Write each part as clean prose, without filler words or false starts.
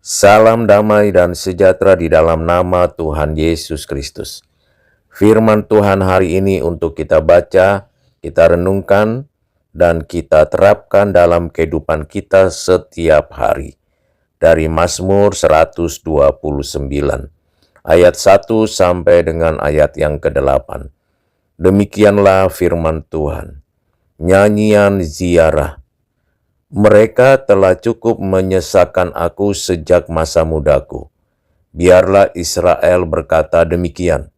Salam damai dan sejahtera di dalam nama Tuhan Yesus Kristus. Firman Tuhan hari ini untuk kita baca, kita renungkan, dan kita terapkan dalam kehidupan kita setiap hari. Dari Mazmur 129, ayat 1 sampai dengan ayat yang ke-8. Demikianlah firman Tuhan. Nyanyian ziarah. Mereka telah cukup menyesakan aku sejak masa mudaku. Biarlah Israel berkata demikian.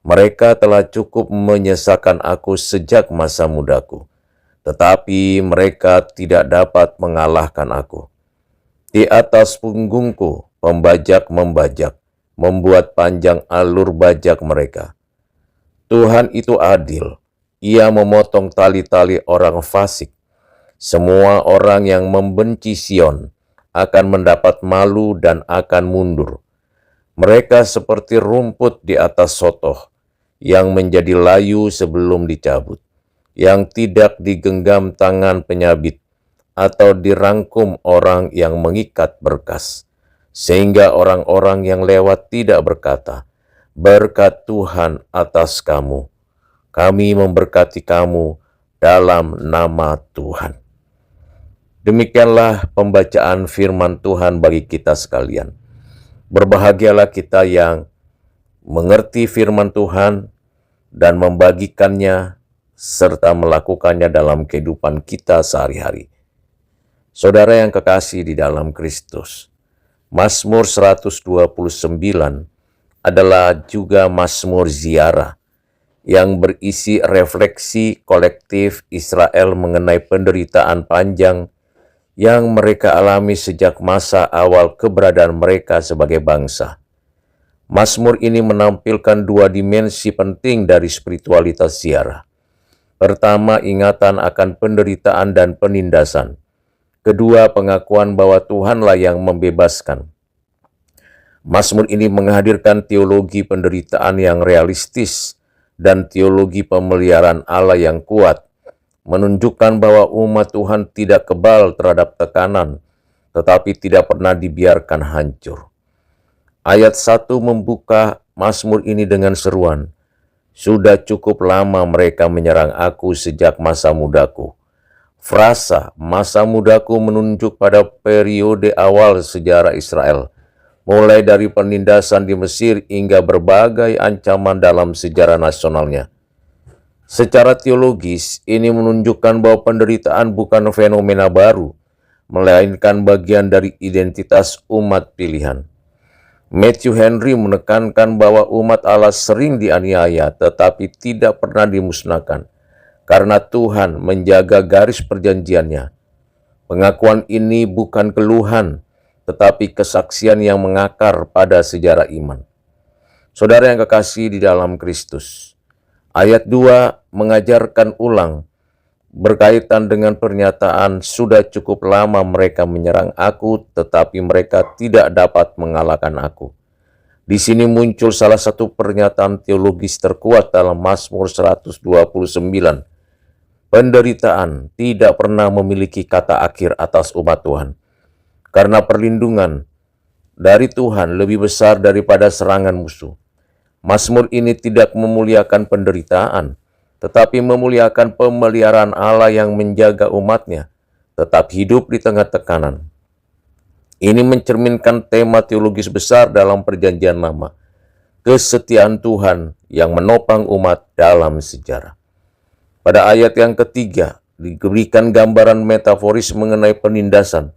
Mereka telah cukup menyesakan aku sejak masa mudaku, tetapi mereka tidak dapat mengalahkan aku. Di atas punggungku pembajak membajak, membuat panjang alur bajak mereka. Tuhan itu adil, Ia memotong tali-tali orang fasik. Semua orang yang membenci Sion akan mendapat malu dan akan mundur. Mereka seperti rumput di atas sotoh, yang menjadi layu sebelum dicabut, yang tidak digenggam tangan penyabit, atau dirangkum orang yang mengikat berkas. Sehingga orang-orang yang lewat tidak berkata, "Berkat Tuhan atas kamu." Kami memberkati kamu dalam nama Tuhan. Demikianlah pembacaan firman Tuhan bagi kita sekalian. Berbahagialah kita yang mengerti firman Tuhan dan membagikannya serta melakukannya dalam kehidupan kita sehari-hari. Saudara yang kekasih di dalam Kristus, Mazmur 129 adalah juga Mazmur ziarah yang berisi refleksi kolektif Israel mengenai penderitaan panjang yang mereka alami sejak masa awal keberadaan mereka sebagai bangsa. Mazmur ini menampilkan dua dimensi penting dari spiritualitas ziarah. Pertama, ingatan akan penderitaan dan penindasan. Kedua, pengakuan bahwa Tuhanlah yang membebaskan. Mazmur ini menghadirkan teologi penderitaan yang realistis dan teologi pemeliharaan Allah yang kuat, menunjukkan bahwa umat Tuhan tidak kebal terhadap tekanan, tetapi tidak pernah dibiarkan hancur. Ayat 1 membuka Mazmur ini dengan seruan, "Sudah cukup lama mereka menyerang aku sejak masa mudaku." Frasa masa mudaku menunjuk pada periode awal sejarah Israel, mulai dari penindasan di Mesir hingga berbagai ancaman dalam sejarah nasionalnya. Secara teologis, ini menunjukkan bahwa penderitaan bukan fenomena baru, melainkan bagian dari identitas umat pilihan. Matthew Henry menekankan bahwa umat Allah sering dianiaya tetapi tidak pernah dimusnahkan, karena Tuhan menjaga garis perjanjiannya. Pengakuan ini bukan keluhan, tetapi kesaksian yang mengakar pada sejarah iman. Saudara yang kekasih di dalam Kristus, ayat 2 mengajarkan ulang berkaitan dengan pernyataan sudah cukup lama mereka menyerang aku, tetapi mereka tidak dapat mengalahkan aku. Di sini muncul salah satu pernyataan teologis terkuat dalam Mazmur 129. Penderitaan tidak pernah memiliki kata akhir atas umat Tuhan, karena perlindungan dari Tuhan lebih besar daripada serangan musuh. Mazmur ini tidak memuliakan penderitaan, tetapi memuliakan pemeliharaan Allah yang menjaga umatnya, tetap hidup di tengah tekanan. Ini mencerminkan tema teologis besar dalam perjanjian lama, kesetiaan Tuhan yang menopang umat dalam sejarah. Pada ayat yang ketiga, diberikan gambaran metaforis mengenai penindasan.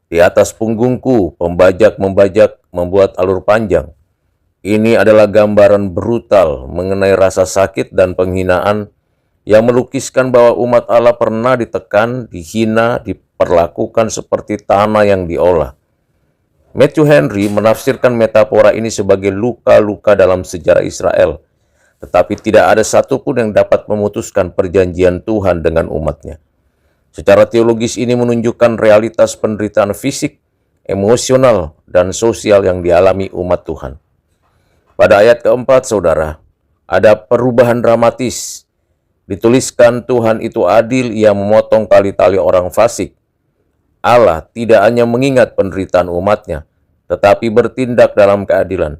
Di atas punggungku, pembajak membajak, membuat alur panjang. Ini adalah gambaran brutal mengenai rasa sakit dan penghinaan yang melukiskan bahwa umat Allah pernah ditekan, dihina, diperlakukan seperti tanah yang diolah. Matthew Henry menafsirkan metafora ini sebagai luka-luka dalam sejarah Israel, tetapi tidak ada satupun yang dapat memutuskan perjanjian Tuhan dengan umatnya. Secara teologis ini menunjukkan realitas penderitaan fisik, emosional, dan sosial yang dialami umat Tuhan. Pada ayat keempat, saudara, ada perubahan dramatis. Dituliskan Tuhan itu adil, Ia memotong tali-tali orang fasik. Allah tidak hanya mengingat penderitaan umatnya, tetapi bertindak dalam keadilan.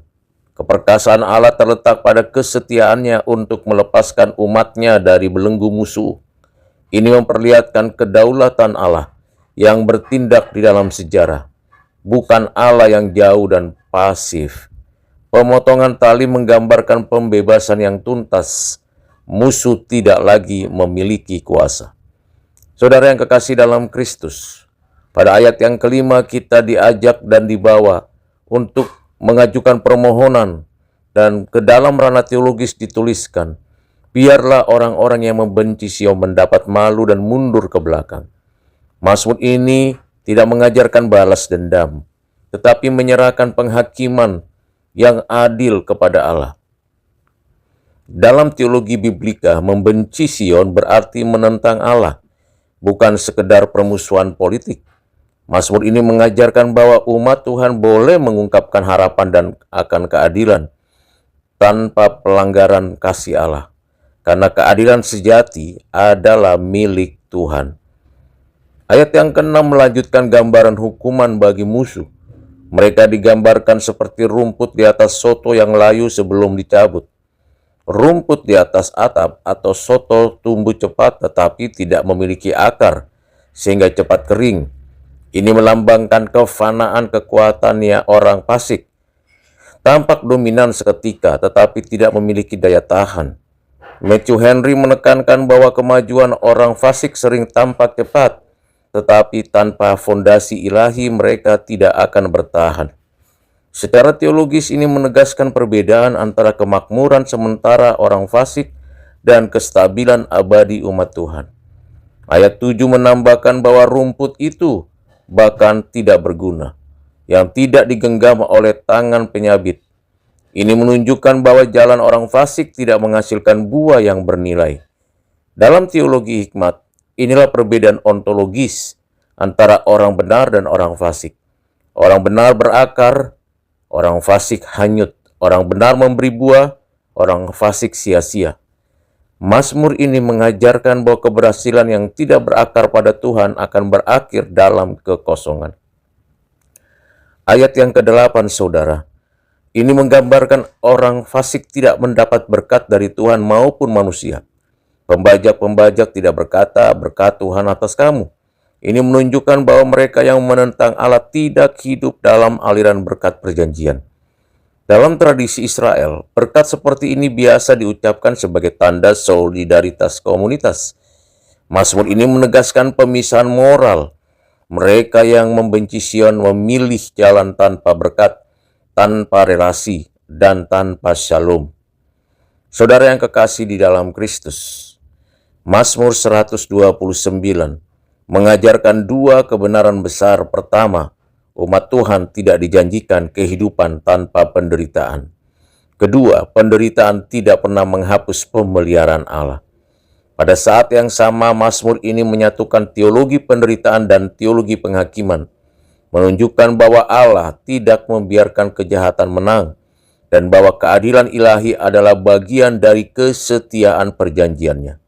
Keperkasaan Allah terletak pada kesetiaannya untuk melepaskan umatnya dari belenggu musuh. Ini memperlihatkan kedaulatan Allah yang bertindak di dalam sejarah, bukan Allah yang jauh dan pasif. Pemotongan tali menggambarkan pembebasan yang tuntas. Musuh tidak lagi memiliki kuasa. Saudara yang kekasih dalam Kristus, pada ayat yang kelima kita diajak dan dibawa untuk mengajukan permohonan, dan ke dalam ranah teologis dituliskan, biarlah orang-orang yang membenci Sion mendapat malu dan mundur ke belakang. Mazmur ini tidak mengajarkan balas dendam, tetapi menyerahkan penghakiman yang adil kepada Allah. Dalam teologi biblika, membenci Sion berarti menentang Allah, bukan sekedar permusuhan politik. Mazmur ini mengajarkan bahwa umat Tuhan boleh mengungkapkan harapan dan akan keadilan tanpa pelanggaran kasih Allah, karena keadilan sejati adalah milik Tuhan. Ayat yang ke-6 melanjutkan gambaran hukuman bagi musuh. Mereka digambarkan seperti rumput di atas soto yang layu sebelum dicabut. Rumput di atas atap atau soto tumbuh cepat tetapi tidak memiliki akar, sehingga cepat kering. Ini melambangkan kefanaan kekuatannya orang fasik. Tampak dominan seketika tetapi tidak memiliki daya tahan. Matthew Henry menekankan bahwa kemajuan orang fasik sering tampak cepat, tetapi tanpa fondasi ilahi mereka tidak akan bertahan. Secara teologis ini menegaskan perbedaan antara kemakmuran sementara orang fasik dan kestabilan abadi umat Tuhan. Ayat 7 menambahkan bahwa rumput itu bahkan tidak berguna, yang tidak digenggam oleh tangan penyabit. Ini menunjukkan bahwa jalan orang fasik tidak menghasilkan buah yang bernilai. Dalam teologi hikmat, inilah perbedaan ontologis antara orang benar dan orang fasik. Orang benar berakar, orang fasik hanyut. Orang benar memberi buah, orang fasik sia-sia. Mazmur ini mengajarkan bahwa keberhasilan yang tidak berakar pada Tuhan akan berakhir dalam kekosongan. Ayat yang ke-8, saudara, ini menggambarkan orang fasik tidak mendapat berkat dari Tuhan maupun manusia. Pembajak-pembajak tidak berkata, berkat Tuhan atas kamu. Ini menunjukkan bahwa mereka yang menentang Allah tidak hidup dalam aliran berkat perjanjian. Dalam tradisi Israel, berkat seperti ini biasa diucapkan sebagai tanda solidaritas komunitas. Mazmur ini menegaskan pemisahan moral. Mereka yang membenci Sion memilih jalan tanpa berkat, tanpa relasi, dan tanpa shalom. Saudara yang kekasih di dalam Kristus, Mazmur 129 mengajarkan dua kebenaran besar. Pertama, umat Tuhan tidak dijanjikan kehidupan tanpa penderitaan. Kedua, penderitaan tidak pernah menghapus pemeliharaan Allah. Pada saat yang sama, Mazmur ini menyatukan teologi penderitaan dan teologi penghakiman, menunjukkan bahwa Allah tidak membiarkan kejahatan menang, dan bahwa keadilan ilahi adalah bagian dari kesetiaan perjanjiannya.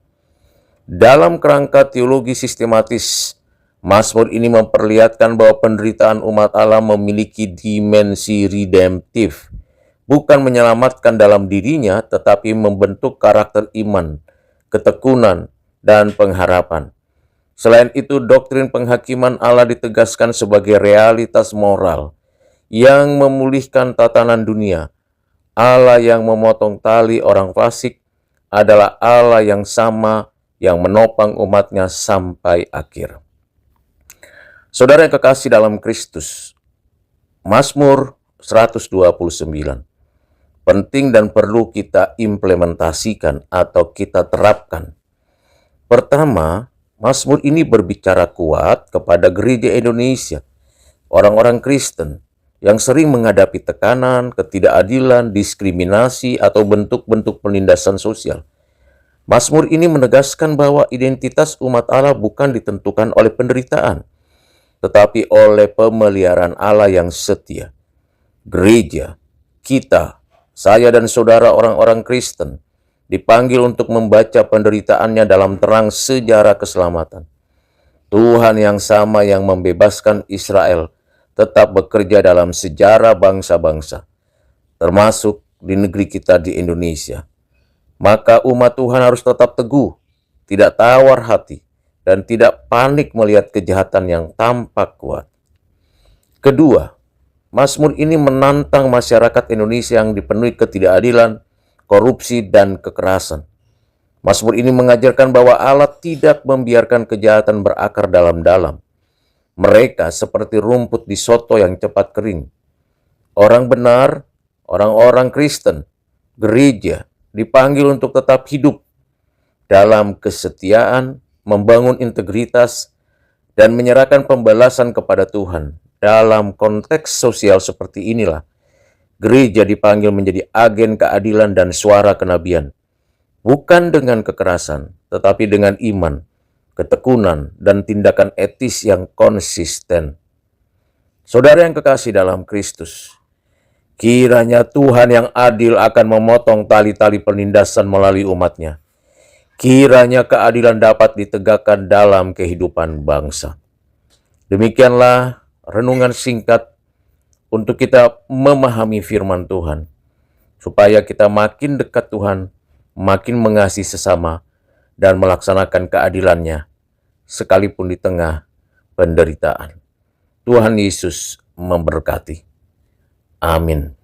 Dalam kerangka teologi sistematis, Mazmur ini memperlihatkan bahwa penderitaan umat Allah memiliki dimensi redemptif, bukan menyelamatkan dalam dirinya, tetapi membentuk karakter iman, ketekunan, dan pengharapan. Selain itu, doktrin penghakiman Allah ditegaskan sebagai realitas moral yang memulihkan tatanan dunia. Allah yang memotong tali orang fasik adalah Allah yang sama yang menopang umatnya sampai akhir. Saudara yang kekasih dalam Kristus, Mazmur 129 penting dan perlu kita implementasikan atau kita terapkan. Pertama, Mazmur ini berbicara kuat kepada gereja Indonesia, orang-orang Kristen yang sering menghadapi tekanan, ketidakadilan, diskriminasi, atau bentuk-bentuk penindasan sosial. Mazmur ini menegaskan bahwa identitas umat Allah bukan ditentukan oleh penderitaan, tetapi oleh pemeliharaan Allah yang setia. Gereja, kita, saya dan saudara orang-orang Kristen dipanggil untuk membaca penderitaannya dalam terang sejarah keselamatan. Tuhan yang sama yang membebaskan Israel tetap bekerja dalam sejarah bangsa-bangsa, termasuk di negeri kita di Indonesia. Maka umat Tuhan harus tetap teguh, tidak tawar hati, dan tidak panik melihat kejahatan yang tampak kuat. Kedua, Mazmur ini menantang masyarakat Indonesia yang dipenuhi ketidakadilan, korupsi, dan kekerasan. Mazmur ini mengajarkan bahwa Allah tidak membiarkan kejahatan berakar dalam-dalam. Mereka seperti rumput di soto yang cepat kering. Orang benar, orang-orang Kristen, gereja, dipanggil untuk tetap hidup dalam kesetiaan, membangun integritas, dan menyerahkan pembalasan kepada Tuhan. Dalam konteks sosial seperti inilah, gereja dipanggil menjadi agen keadilan dan suara kenabian. Bukan dengan kekerasan, tetapi dengan iman, ketekunan, dan tindakan etis yang konsisten. Saudara yang kekasih dalam Kristus, kiranya Tuhan yang adil akan memotong tali-tali penindasan melalui umat-Nya. Kiranya keadilan dapat ditegakkan dalam kehidupan bangsa. Demikianlah renungan singkat untuk kita memahami firman Tuhan, supaya kita makin dekat Tuhan, makin mengasihi sesama, dan melaksanakan keadilan-Nya, sekalipun di tengah penderitaan. Tuhan Yesus memberkati. Amin.